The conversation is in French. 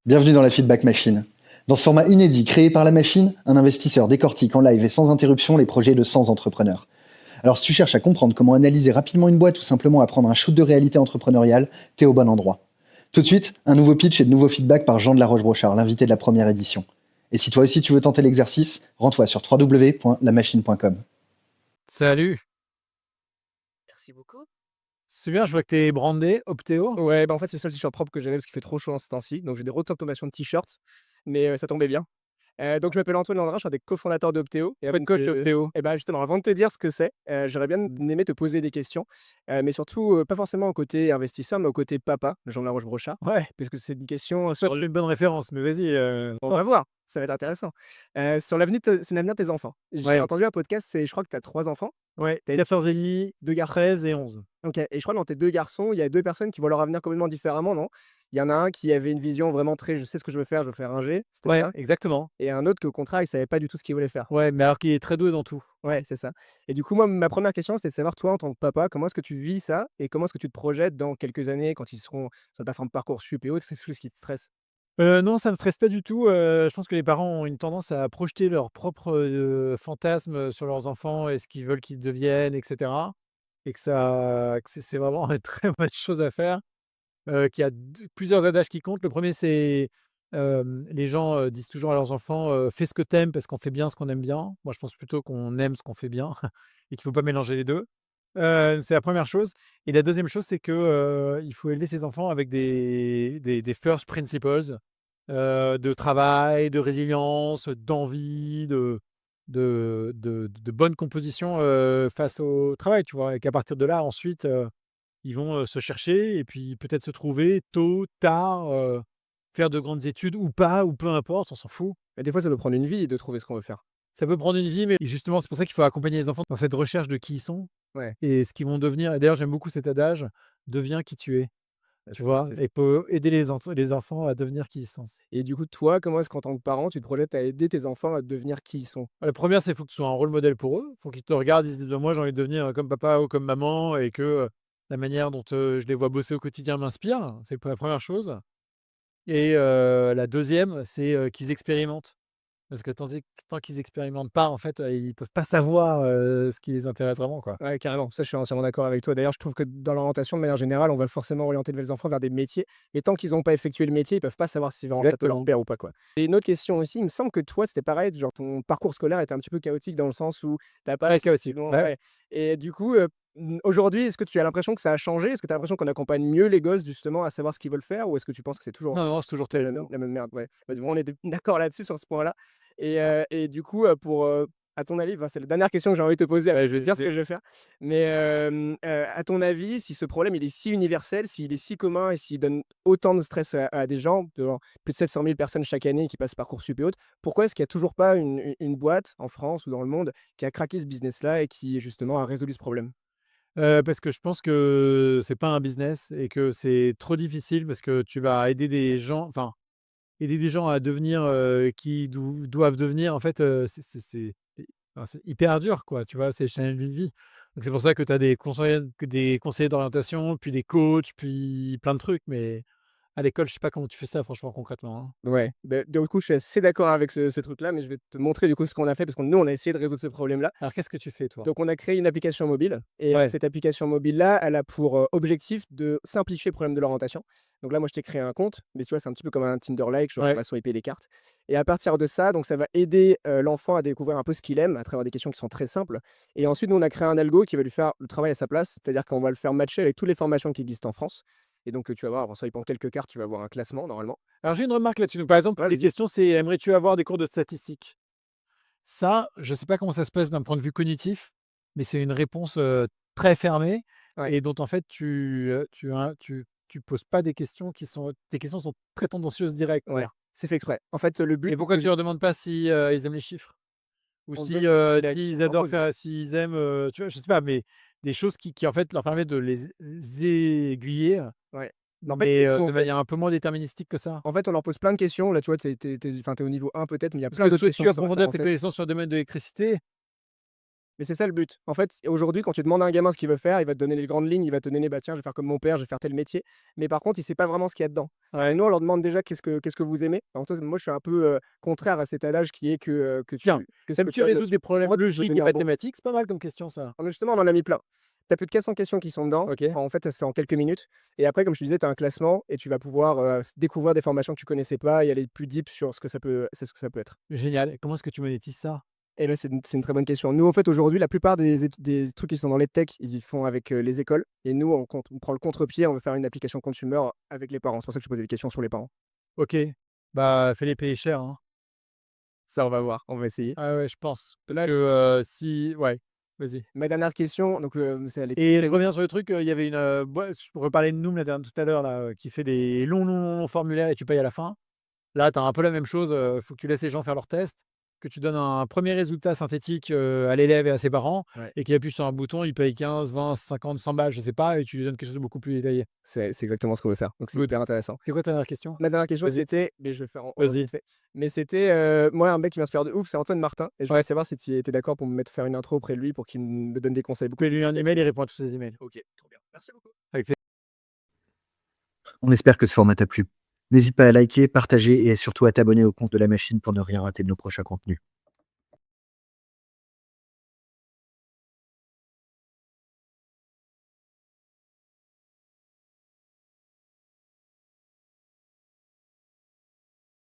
Bienvenue dans la Feedback Machine. Dans ce format inédit créé par la machine, un investisseur décortique en live et sans interruption les projets de 100 entrepreneurs. Alors si tu cherches à comprendre comment analyser rapidement une boîte ou simplement à prendre un shoot de réalité entrepreneuriale, t'es au bon endroit. Tout de suite, un nouveau pitch et de nouveaux feedbacks par Jean de la Roche-Brochard, l'invité de la première édition. Et si toi aussi tu veux tenter l'exercice, rends-toi sur www.lamachine.com. Salut, Merci beaucoup. c'est bien, je vois que t'es brandé, Optéo. Ouais, bah, en fait, c'est le seul t-shirt propre que j'avais parce qu'il fait trop chaud en ce temps-ci. Donc j'ai des automation de t-shirts, mais ça tombait bien. Donc je m'appelle Antoine Landrin, je suis un des cofondateurs d'Optéo. Et avant Bonne coach de Optéo. et bah, justement, avant de te dire ce que c'est, j'aurais bien aimé te poser des questions, mais surtout, pas forcément au côté investisseur, mais au côté papa de Jean de la Roche-Brochard. Ouais, Parce que c'est une question sur une bonne référence, mais vas-y. on va voir, ça va être intéressant. Sur l'avenir de tes enfants. J'ai Ouais, entendu un podcast, et je crois que tu as 3 enfants? ouais, Tu 14,5, 2 garçons. 13 et 11. OK, et je crois que dans tes 2 garçons, il y a 2 personnes qui voient leur avenir complètement différemment, non? Il y en a un qui avait une vision vraiment très: «Je sais ce que je veux faire ingé», c'était Ouais, ça? exactement. Et un autre qu'au contraire, il savait pas du tout ce qu'il voulait faire. Ouais, mais alors qu'il est très doué dans tout. Ouais, c'est ça. Et du coup, moi, ma première question, c'était de savoir, toi, en tant que papa, comment est-ce que tu vis ça? Et comment est-ce que tu te projettes dans quelques années quand ils seront sur la plateforme Parcoursup et autres? C'est quelque chose qui te stresse? Non, ça me stresse pas du tout. Je pense que les parents ont une tendance à projeter leurs propres fantasmes sur leurs enfants et ce qu'ils veulent qu'ils deviennent, etc. Et que c'est vraiment une très bonne chose à faire. Qu'il y a plusieurs adages qui comptent. Le premier, c'est les gens disent toujours à leurs enfants fais ce que t'aimes parce qu'on fait bien ce qu'on aime bien. Moi, je pense plutôt qu'on aime ce qu'on fait bien et qu'il ne faut pas mélanger les deux. C'est la première chose. Et la deuxième chose, c'est que il faut élever ses enfants avec des first principles de travail, de résilience, d'envie, de bonne composition face au travail, tu vois. Et qu'à partir de là, ensuite, ils vont se chercher et puis peut-être se trouver tôt, tard, faire de grandes études ou pas, ou peu importe, on s'en fout. Et des fois, ça peut prendre une vie de trouver ce qu'on veut faire. Ça peut prendre une vie, mais justement, c'est pour ça qu'il faut accompagner les enfants dans cette recherche de qui ils sont Ouais, et ce qu'ils vont devenir. Et d'ailleurs, j'aime beaucoup cet adage: «Deviens qui tu es», bah, tu vois? c'est Et peut aider les enfants à devenir qui ils sont. et du coup, toi, comment est-ce qu'en tant que parent, tu te projettes à aider tes enfants à devenir qui ils sont? La première, c'est qu'il faut que tu sois un rôle modèle pour eux. Il faut qu'ils te regardent, ils se disent: «Bah, moi, j'ai envie de devenir comme papa ou comme maman» et que, la manière dont, je les vois bosser au quotidien m'inspire. C'est la première chose. Et la deuxième, c'est, qu'ils expérimentent. Parce que tant qu'ils expérimentent pas, en fait, ils peuvent pas savoir, ce qui les intéresse vraiment, quoi. Ouais, carrément, ça, je suis entièrement d'accord avec toi. D'ailleurs, je trouve que dans l'orientation, de manière générale, on va forcément orienter les enfants vers des métiers, mais tant qu'ils n'ont pas effectué le métier, ils peuvent pas savoir si vraiment ça peut leur Exactement. plaire ou pas, quoi. Et une autre question aussi, il me semble que toi, c'était pareil, genre ton parcours scolaire était un petit peu chaotique dans le sens où tu as pas Ouais, aussi. suivi Ouais. ouais. Et du coup, aujourd'hui, est-ce que tu as l'impression que ça a changé? Est-ce que tu as l'impression qu'on accompagne mieux les gosses justement à savoir ce qu'ils veulent faire? Ou est-ce que tu penses que c'est toujours Non, non, c'est toujours la même merde? Ouais, bah, du moins, on est d'accord là-dessus sur ce point-là. Et du coup, à ton avis, enfin, c'est la dernière question que j'ai envie de te poser, après ouais, je vais te dire ce que je vais faire. Mais, à ton avis, si ce problème, il est si universel, s'il est si commun et s'il donne autant de stress à des gens, devant plus de 700 000 personnes chaque année qui passent Parcoursup et autres, pourquoi est-ce qu'il y a toujours pas une boîte en France ou dans le monde qui a craqué ce business-là et qui justement a résolu ce problème? parce que je pense que c'est pas un business et que c'est trop difficile parce que tu vas aider des gens enfin, aider des gens à devenir, qui doivent devenir, en fait, c'est hyper dur, quoi, tu vois? C'est le challenge d'une vie. Donc c'est pour ça que tu as des conseillers d'orientation, puis des coachs, puis plein de trucs, mais à l'école, je sais pas comment tu fais ça franchement concrètement, hein. Ouais, beh, du coup, je suis assez d'accord avec ce truc-là, mais je vais te montrer du coup ce qu'on a fait parce que nous, on a essayé de résoudre ce problème-là. Alors qu'est-ce que tu fais toi? Donc, on a créé une application mobile et Ouais, cette application mobile-là, elle a pour, objectif de simplifier le problème de l'orientation. Donc là, moi, je t'ai créé un compte, mais tu vois, c'est un petit peu comme un Tinder-like, genre ouais. relation IP les cartes. Et à partir de ça, donc ça va aider, l'enfant à découvrir un peu ce qu'il aime à travers des questions qui sont très simples. Et ensuite, nous, on a créé un algo qui va lui faire le travail à sa place, c'est-à-dire qu'on va le faire matcher avec toutes les formations qui existent en France. Et donc, tu vas voir, en swipant quelques cartes, tu vas avoir un classement normalement. Alors j'ai une remarque là-dessus. Donc par exemple, Ouais, les vas-y. questions, c'est: «Aimerais-tu avoir des cours de statistiques?» Ça, je sais pas comment ça se passe d'un point de vue cognitif, mais c'est une réponse, très fermée Ouais, et dont en fait tu poses pas des questions qui sont tes questions sont très tendancieuses directes, on va ouais, dire. c'est fait exprès. En fait, le but, Et pourquoi tu leur demandes pas si, ils aiment les chiffres? Ou on si, donne la s'ils question en adorent rose. faire s'ils aiment, tu vois? Je sais pas, mais des choses qui en fait leur permettent de les aiguiller, Ouais. Mais en fait, mais, nous, de manière un peu moins déterministique que ça. on leur pose plein de questions. Là, tu vois, tu es enfin, tu au niveau 1 peut-être, mais il y a Est-ce plein que d'autres questions tu qui sont approfondir tes référencées. connaissances sur le domaine de l'électricité? Mais c'est ça le but. En fait, aujourd'hui, quand tu demandes à un gamin ce qu'il veut faire, il va te donner les grandes lignes, il va te donner: «Bah, tiens, je vais faire comme mon père, je vais faire tel métier». Mais par contre, il sait pas vraiment ce qu'il y a dedans. Et nous, on leur demande déjà: «Qu'est-ce que vous aimez?» Alors toi, moi, je suis un peu, contraire à cet adage qui est Tiens, ce que aimes-tu tu as de résoudre des problèmes droit de logiques et devenir bon. mathématiques? C'est pas mal comme question ça. Ah mais justement, on en a mis plein. Tu as plus de 400 questions qui sont dedans. OK, En fait, ça se fait en quelques minutes et après, comme je te disais, tu as un classement et tu vas pouvoir, découvrir des formations que tu connaissais pas et aller plus deep sur ce que ça peut être. génial. Et comment est-ce que tu monétises ça? Et là, c'est une très bonne question. Nous, en fait, aujourd'hui, la plupart des trucs qui sont dans les tech, ils y font avec, les écoles et nous, on prend le contre-pied, on veut faire une application consumer avec les parents. C'est pour ça que je posais des questions sur les parents. OK, bah, fais-les payer cher, hein. Ça, on va voir, on va essayer. Ah ouais, je pense. Là, si ouais, vas-y. Ma dernière question, donc, c'est elle est Et revenir sur le truc, il y avait une, boîte je reparlais de Noom la dernière tout à l'heure là, qui fait des longs, longs, longs formulaires et tu payes à la fin. Là, tu as un peu la même chose, faut que tu laisses les gens faire leurs tests, que tu donnes un premier résultat synthétique, à l'élève et à ses parents ouais, et qu'il appuie sur un bouton, il paye 15, 20, 50, 100 balles, je sais pas et tu lui donnes quelque chose de beaucoup plus détaillé. c'est exactement ce qu'on veut faire, donc c'est Good. hyper intéressant. C'est quoi ta dernière question? Ma dernière question, Vas-y, c'était mais je vais faire en vas-y. vite fait, mais c'était, moi, un mec qui m'inspire de ouf, c'est Antoine Martin et je voulais Ouais, savoir si tu étais d'accord pour me mettre faire une intro auprès de lui pour qu'il me donne des conseils beaucoup fais-lui un email, il répond à tous ses emails. OK, trop bien. Merci beaucoup. Avec On espère que ce format t'a plu. N'hésite pas à liker, partager et surtout à t'abonner au compte de la machine pour ne rien rater de nos prochains contenus.